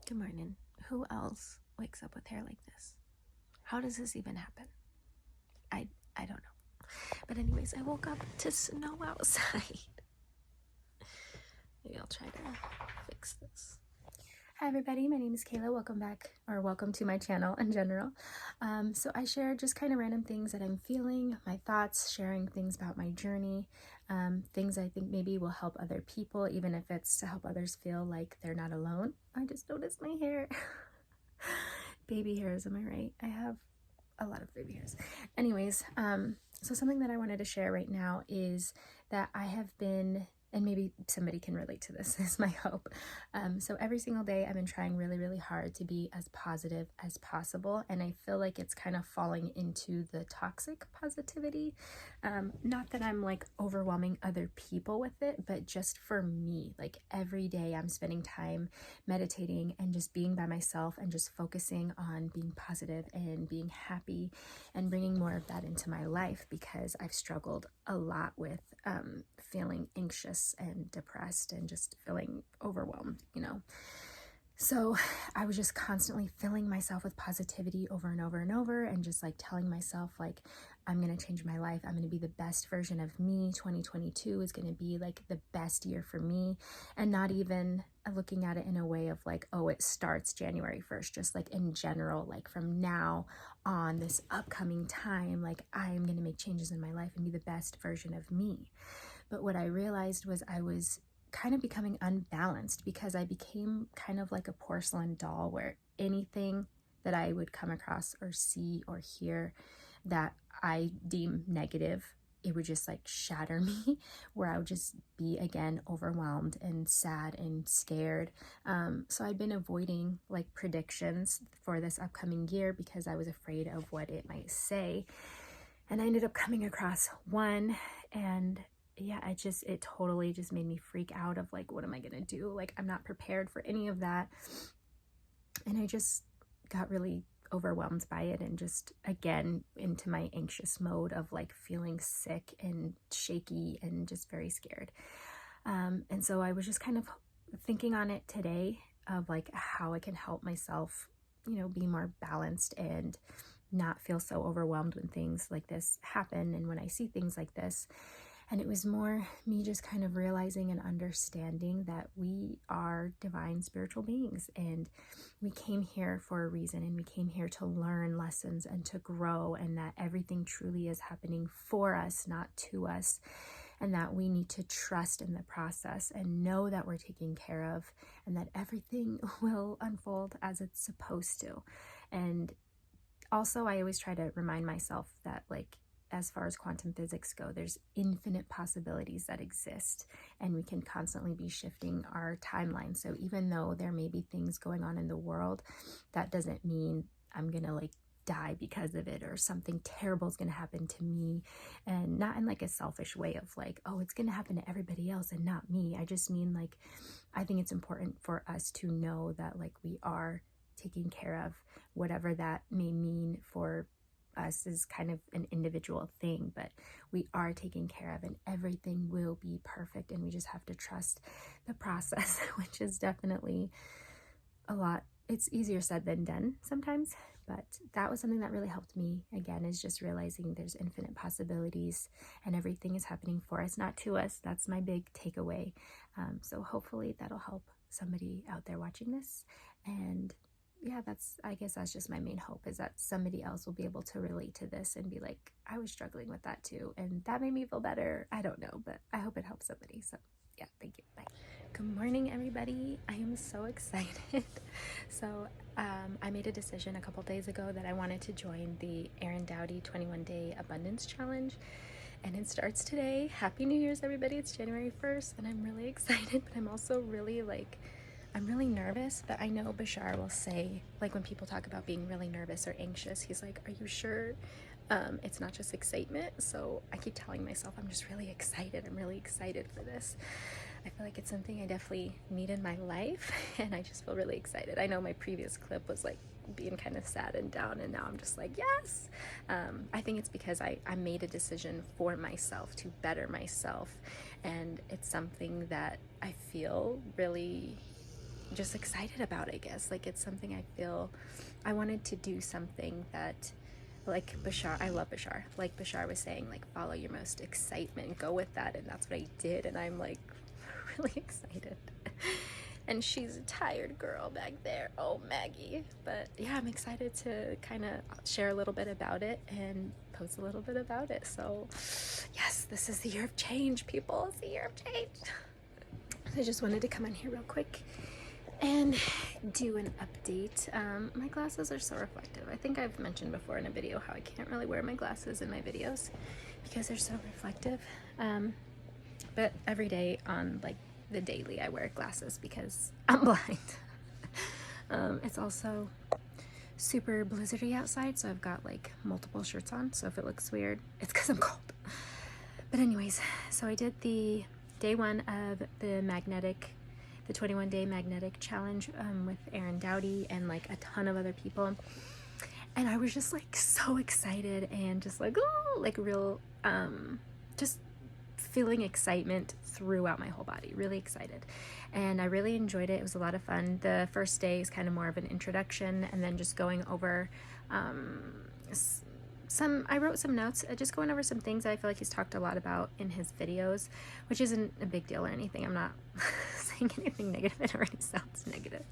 Good morning. Who else wakes up with hair like this? How does this even happen? I don't know. But anyways, I woke up to snow outside. Maybe I'll try to fix this. Hi everybody, my name is Kayla. Welcome back, or welcome to my channel in general. So I share just kind of random things that I'm feeling, my thoughts, sharing things about my journey, things I think maybe will help other people, even if it's to help others feel like they're not alone. I just noticed my hair. Baby hairs, am I right? I have a lot of baby hairs. Anyways, so something that I wanted to share right now is that I have been, and maybe somebody can relate to this, is my hope. So every single day I've been trying really, really hard to be as positive as possible. And I feel like it's kind of falling into the toxic positivity. Not that I'm like overwhelming other people with it, but just for me, like every day I'm spending time meditating and just being by myself and just focusing on being positive and being happy and bringing more of that into my life, because I've struggled a lot with feeling anxious and depressed and just feeling overwhelmed, So I was just constantly filling myself with positivity over and over and over, and just like telling myself like, I'm going to change my life. I'm going to be the best version of me. 2022 is going to be like the best year for me. And not even looking at it in a way of like, oh, it starts January 1st, just like in general, like from now on, this upcoming time, like I'm going to make changes in my life and be the best version of me. But what I realized was I was kind of becoming unbalanced, because I became kind of like a porcelain doll, where anything that I would come across or see or hear that I deem negative, it would just like shatter me, where I would just be again overwhelmed and sad and scared. So I'd been avoiding like predictions for this upcoming year because I was afraid of what it might say. And I ended up coming across one, and yeah, it totally just made me freak out of like, what am I gonna do? Like, I'm not prepared for any of that. And I just got really overwhelmed by it, and just again into my anxious mode of like feeling sick and shaky and just very scared. And so I was just kind of thinking on it today of like how I can help myself, be more balanced and not feel so overwhelmed when things like this happen and when I see things like this. And it was more me just kind of realizing and understanding that we are divine spiritual beings, and we came here for a reason, and we came here to learn lessons and to grow, and that everything truly is happening for us, not to us, and that we need to trust in the process and know that we're taken care of, and that everything will unfold as it's supposed to. And also, I always try to remind myself that, like, as far as quantum physics go, there's infinite possibilities that exist, and we can constantly be shifting our timeline. So even though there may be things going on in the world, that doesn't mean I'm gonna like die because of it, or something terrible is gonna happen to me. And not in like a selfish way of like, oh, it's gonna happen to everybody else and not me. I just mean like, I think it's important for us to know that like we are taking care of, whatever that may mean for us is kind of an individual thing, but we are taken care of, and everything will be perfect, and we just have to trust the process, which is definitely a lot. It's easier said than done sometimes, but that was something that really helped me, again, is just realizing there's infinite possibilities and everything is happening for us, not to us. That's my big takeaway. So hopefully that'll help somebody out there watching this. And yeah, I guess that's just my main hope, is that somebody else will be able to relate to this and be like, I was struggling with that too, and that made me feel better. I don't know, but I hope it helps somebody. So yeah, thank you. Bye. Good morning, everybody. I am so excited. So I made a decision a couple days ago that I wanted to join the Doughty 21-day abundance challenge, and it starts today. Happy New Year's, everybody. It's January 1st, and I'm really excited, but I'm also really I'm really nervous. But I know Bashar will say, like, when people talk about being really nervous or anxious, he's like, are you sure it's not just excitement? So I keep telling myself I'm just really excited. I'm really excited for this. I feel like it's something I definitely need in my life, and I just feel really excited. I know my previous clip was like being kind of sad and down, and now I'm just like, yes. I think it's because I made a decision for myself to better myself, and it's something that I feel really just excited about, I guess. Like, it's something I feel I wanted to do, something that, like Bashar, I love Bashar. Like Bashar was saying, like, follow your most excitement, go with that. And that's what I did. And I'm like really excited. And she's a tired girl back there. Oh, Maggie. But yeah, I'm excited to kind of share a little bit about it and post a little bit about it. So yes, this is the year of change, people. It's the year of change. I just wanted to come in here real quick and do an update. My glasses are so reflective. I think I've mentioned before in a video how I can't really wear my glasses in my videos because they're so reflective. But every day on like the daily I wear glasses because I'm blind. It's also super blizzardy outside, so I've got like multiple shirts on, so if it looks weird, it's because I'm cold. But anyways, so I did the day 1 of the 21-day magnetic challenge with Doughty and like a ton of other people, and I was just like so excited and just like, oh, like real just feeling excitement throughout my whole body, really excited. And I really enjoyed it. It was a lot of fun. The first day is kind of more of an introduction, and then just going over I wrote some notes, just going over some things that I feel like he's talked a lot about in his videos, which isn't a big deal or anything. I'm not saying anything negative. It already sounds negative.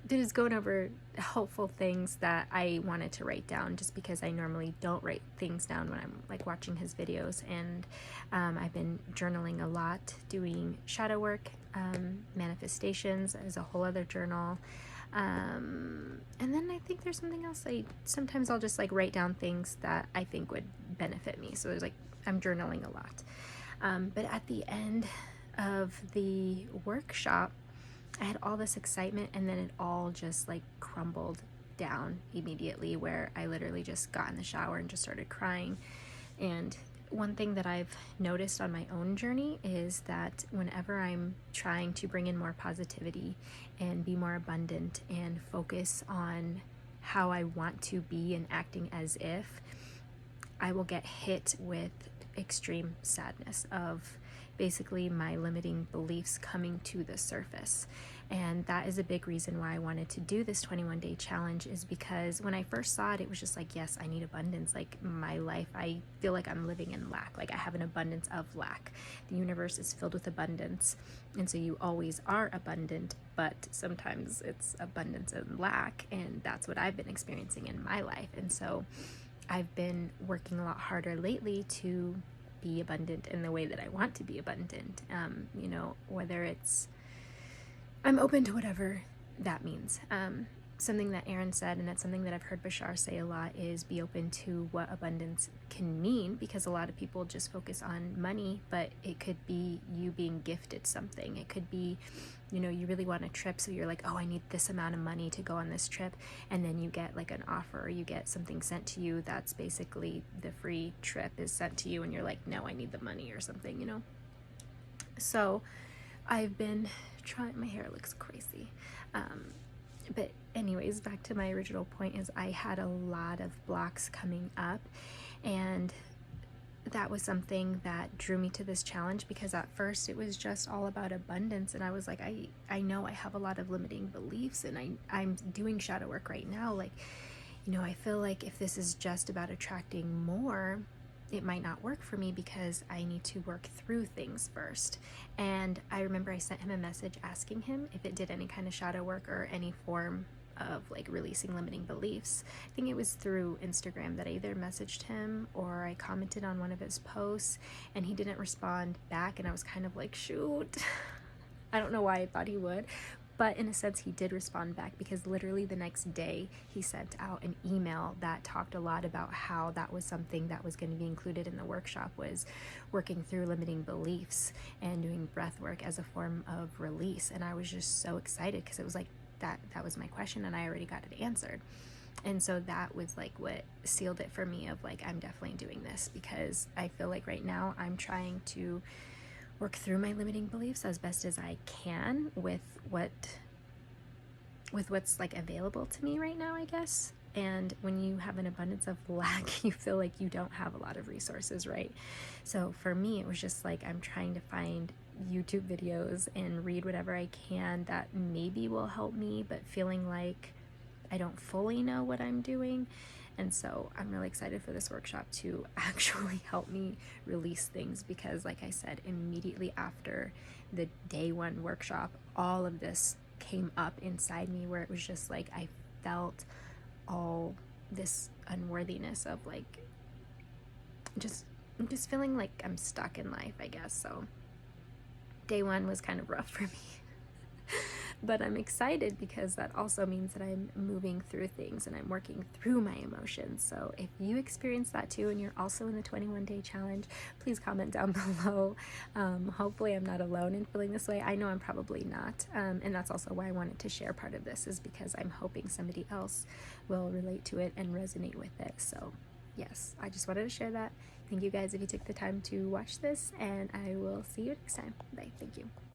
Just going over helpful things that I wanted to write down, just because I normally don't write things down when I'm like watching his videos. And I've been journaling a lot, doing shadow work, manifestations as a whole other journal. And then I think there's something else. Sometimes I'll just like write down things that I think would benefit me. So there's like, I'm journaling a lot. But at the end of the workshop, I had all this excitement, and then it all just like crumbled down immediately, where I literally just got in the shower and just started crying. And one thing that I've noticed on my own journey is that whenever I'm trying to bring in more positivity and be more abundant and focus on how I want to be and acting as if, I will get hit with extreme sadness of basically my limiting beliefs coming to the surface. And that is a big reason why I wanted to do this 21-day challenge, is because when I first saw it, it was just like, yes, I need abundance. Like my life, I feel like I'm living in lack. Like I have an abundance of lack. The universe is filled with abundance. And so you always are abundant, but sometimes it's abundance and lack. And that's what I've been experiencing in my life. And so I've been working a lot harder lately to be abundant in the way that I want to be abundant. You know, whether it's, I'm open to whatever that means. Something that Aaron said, and it's something that I've heard Bashar say a lot, is be open to what abundance can mean, because a lot of people just focus on money, but it could be you being gifted something. It could be, you know, you really want a trip, so you're like, oh, I need this amount of money to go on this trip, and then you get like an offer, or you get something sent to you that's basically the free trip is sent to you, and you're like, no, I need the money or something, you know? So I've been trying, my hair looks crazy. But anyways, back to my original point, is I had a lot of blocks coming up, and that was something that drew me to this challenge, because at first it was just all about abundance, and I was like, I know I have a lot of limiting beliefs, and I'm doing shadow work right now. Like, you know, I feel like if this is just about attracting more, it might not work for me, because I need to work through things first. And I remember I sent him a message asking him if it did any kind of shadow work or any form of like releasing limiting beliefs. I think it was through Instagram that I either messaged him or I commented on one of his posts, and he didn't respond back, and I was kind of like, shoot. I don't know why I thought he would, but in a sense he did respond back, because literally the next day he sent out an email that talked a lot about how that was something that was going to be included in the workshop, was working through limiting beliefs and doing breath work as a form of release. And I was just so excited, because it was like that was my question, and I already got it answered. And so that was like what sealed it for me, of like, I'm definitely doing this, because I feel like right now I'm trying to work through my limiting beliefs as best as I can with what's like available to me right now, I guess. And when you have an abundance of lack, you feel like you don't have a lot of resources, right? So for me, it was just like, I'm trying to find YouTube videos and read whatever I can that maybe will help me, but feeling like I don't fully know what I'm doing. And so I'm really excited for this workshop to actually help me release things, because like I said, immediately after the day one workshop, all of this came up inside me, where it was just like I felt all this unworthiness of like just feeling like I'm stuck in life, I guess. So day one was kind of rough for me. But I'm excited because that also means that I'm moving through things and I'm working through my emotions. So if you experience that too and you're also in the 21-day challenge, please comment down below. Hopefully I'm not alone in feeling this way. I know I'm probably not. And that's also why I wanted to share part of this, is because I'm hoping somebody else will relate to it and resonate with it. So yes, I just wanted to share that. Thank you guys if you took the time to watch this, and I will see you next time. Bye. Thank you.